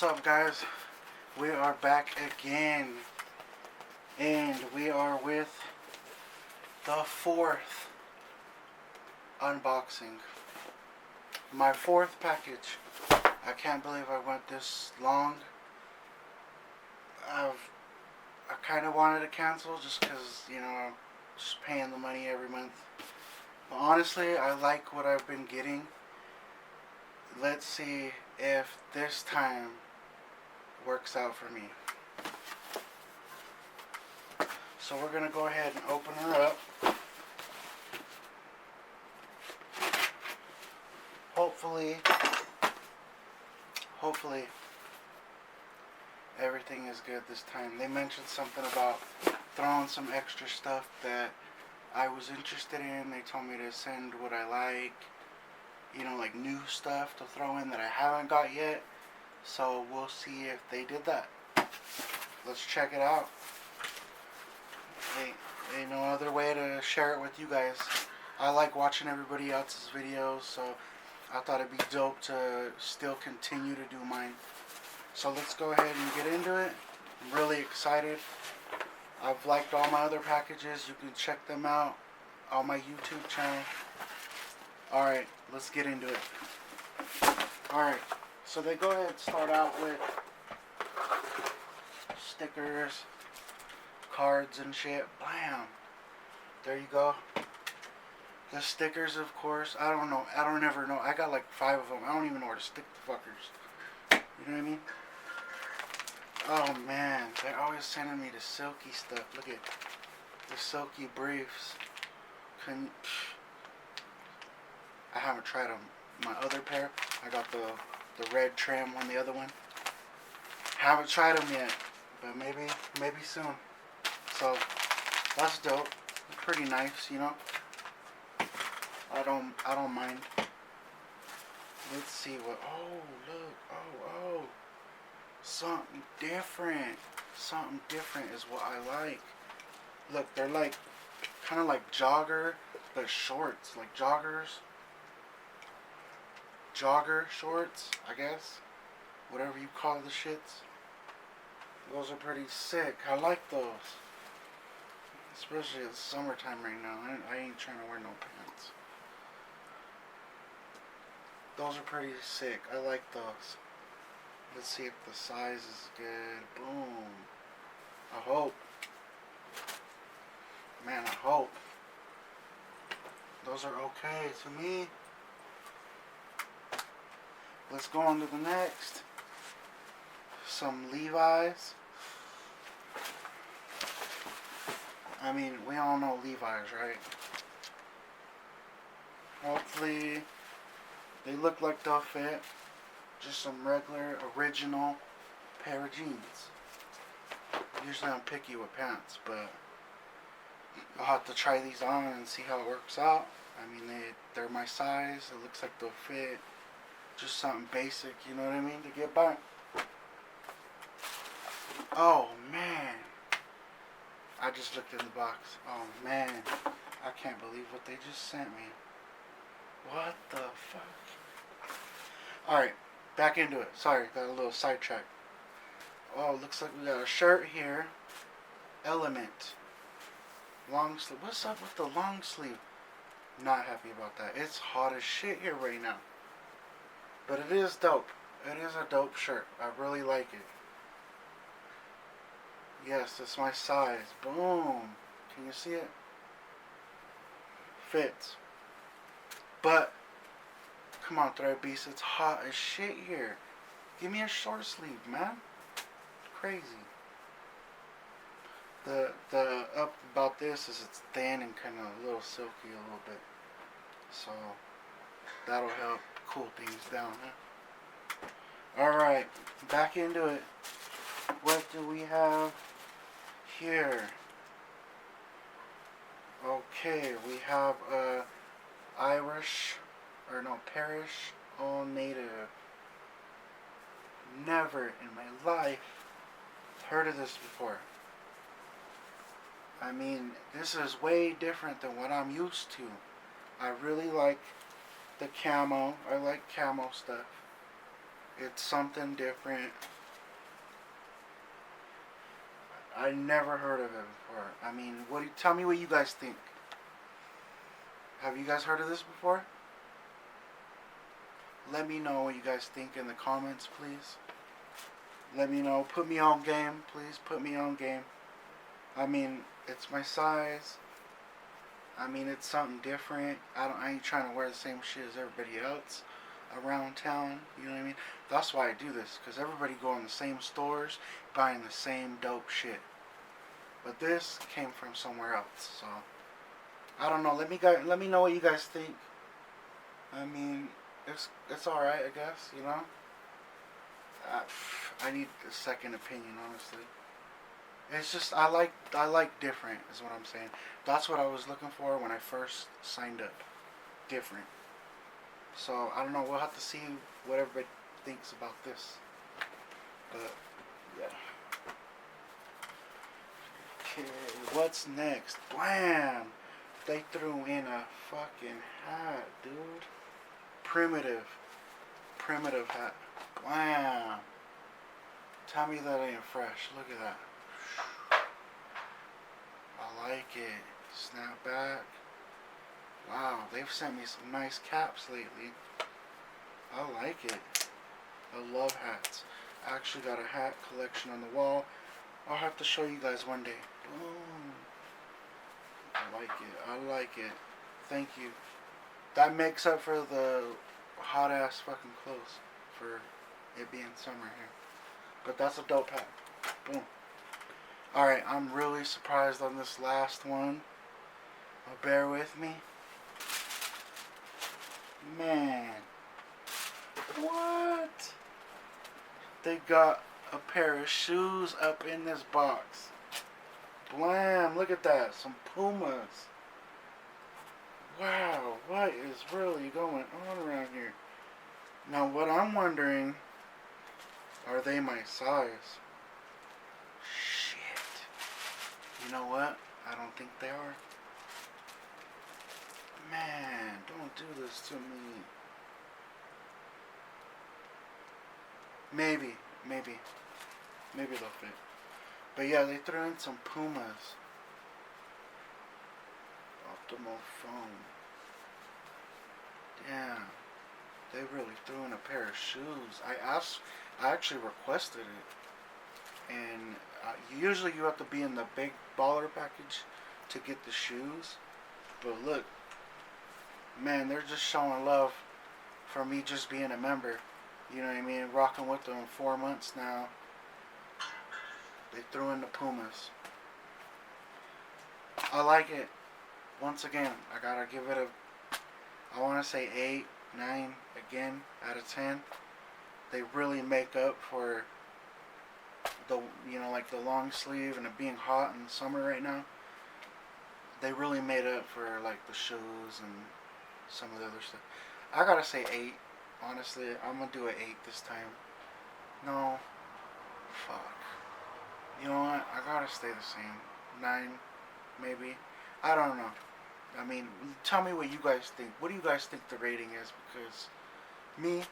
What's up, guys? We are back again, and we are with the fourth unboxing. My fourth package. I can't believe I went this long. I kind of wanted to cancel just because, I'm just paying the money every month. But honestly, I like what I've been getting. Let's see if this time works out for me. So we're going to go ahead and open her up. Hopefully everything is good this time. They mentioned something about throwing some extra stuff that I was interested in. They told me to send what I like, like new stuff to throw in that I haven't got yet. So we'll see if they did that. Let's check it out. Ain't no other way to share it with you guys. I like watching everybody else's videos, so I thought it'd be dope to still continue to do mine. So let's go ahead and get into it. I'm really excited. I've liked all my other packages. You can check them out on my YouTube channel. Alright, let's get into it. Alright, so they go ahead and start out with stickers, cards and shit. Bam! There you go. The stickers, of course. I don't ever know. I got like 5 of them. I don't even know where to stick the fuckers. You know what I mean? Oh man, they're always sending me the silky stuff. Look at the silky briefs. I haven't tried them. My other pair, I got the red trim on the other one. Haven't tried them yet, but maybe soon. So that's dope. Pretty nice, I don't mind. Let's see what. Oh look. Oh. Something different. Something different is what I like. Look, they're like kind of like jogger, but shorts, like joggers. Jogger shorts, I guess. Whatever you call the shits. Those are pretty sick. I like those. Especially it's summertime right now. I ain't trying to wear no pants. Those are pretty sick. I like those. Let's see if the size is good. Boom. I hope. Man, I hope. Those are okay to me. Let's go on to the next. Some Levi's. I mean, we all know Levi's, right? Hopefully, they look like they'll fit. Just some regular, original pair of jeans. Usually I'm picky with pants, but I'll have to try these on and see how it works out. I mean, they're my size. It looks like they'll fit. Just something basic, you know what I mean, to get by. Oh, man. I just looked in the box. Oh, man. I can't believe what they just sent me. What the fuck? Alright, back into it. Sorry, got a little sidetracked. Oh, looks like we got a shirt here. Element. Long sleeve. What's up with the long sleeve? Not happy about that. It's hot as shit here right now. But it is dope. It is a dope shirt. I really like it. Yes, it's my size. Boom. Can you see it? Fits. But, come on, ThreadBeast. It's hot as shit here. Give me a short sleeve, man. Crazy. The up about this is it's thin and kind of a little silky a little bit. So, that'll help cool things down, huh? Alright, back into it. What do we have here? Okay, we have a Parish all native. Never in my life heard of this before. I mean, this is way different than what I'm used to. I really like the camo. I like camo stuff. It's something different. I never heard of it before. I mean, tell me what you guys think. Have you guys heard of this before? Let me know what you guys think in the comments, please. Let me know. Put me on game, please. Put me on game. I mean, it's my size. I mean, it's something different. I ain't trying to wear the same shit as everybody else around town. You know what I mean? That's why I do this, because everybody go in the same stores buying the same dope shit. But this came from somewhere else, so I don't know. Let me know what you guys think. I mean, it's all right, I guess. You know. I need a second opinion, honestly. It's just I like different is what I'm saying. That's what I was looking for when I first signed up. Different. So I don't know. We'll have to see what everybody thinks about this. But yeah. Okay, what's next? Blam! They threw in a fucking hat, dude. Primitive hat. Blam! Tell me that ain't fresh. Look at that. I like it. Snap back. Wow, they've sent me some nice caps lately. I like it. I love hats. I actually got a hat collection on the wall. I'll have to show you guys one day. Boom. I like it. I like it. Thank you. That makes up for the hot ass fucking clothes for it being summer here. But that's a dope hat. Boom. Alright, I'm really surprised on this last one. Bear with me. Man. What? They got a pair of shoes up in this box. Blam, look at that. Some Pumas. Wow, what is really going on around here? Now what I'm wondering, are they my size? Shit. You know what? I don't think they are. Man, don't do this to me. Maybe they'll fit. But yeah, they threw in some Pumas. Optimal foam. Damn. They really threw in a pair of shoes. I actually requested it. And usually you have to be in the big baller package to get the shoes. But look. Man, they're just showing love for me just being a member. You know what I mean? Rocking with them 4 months now. They threw in the Pumas. I like it. Once again, I gotta give it I want to say 8, 9 again out of 10. They really make up for the, like the long sleeve and it being hot in the summer right now. They really made up for like the shoes and some of the other stuff. I gotta say 8. Honestly, I'm gonna do an 8 this time. No. Fuck. You know what? I gotta stay the same. 9, maybe. I don't know. I mean, tell me what you guys think. What do you guys think the rating is? Because me,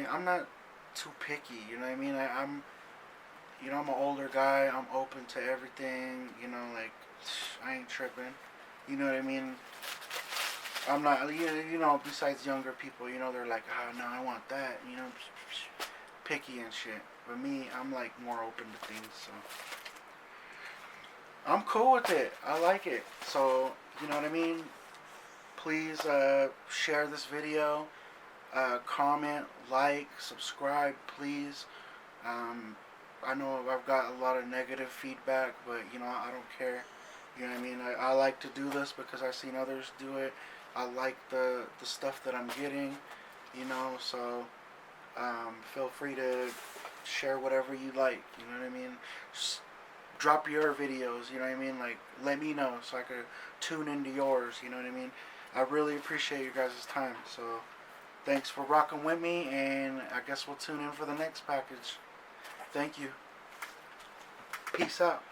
I'm not too picky. You know what I mean? I'm an older guy. I'm open to everything. Like, I ain't tripping. You know what I mean? I'm not, besides younger people, they're like, oh, no, I want that, picky and shit. But me, I'm like more open to things, so. I'm cool with it. I like it. So, you know what I mean? Please share this video, comment, like, subscribe, please. I know I've got a lot of negative feedback, but, I don't care. You know what I mean? I like to do this because I've seen others do it. I like the stuff that I'm getting, so feel free to share whatever you like, you know what I mean? Just drop your videos, you know what I mean? Like, let me know so I could tune into yours, you know what I mean? I really appreciate you guys' time, so thanks for rocking with me, and I guess we'll tune in for the next package. Thank you. Peace out.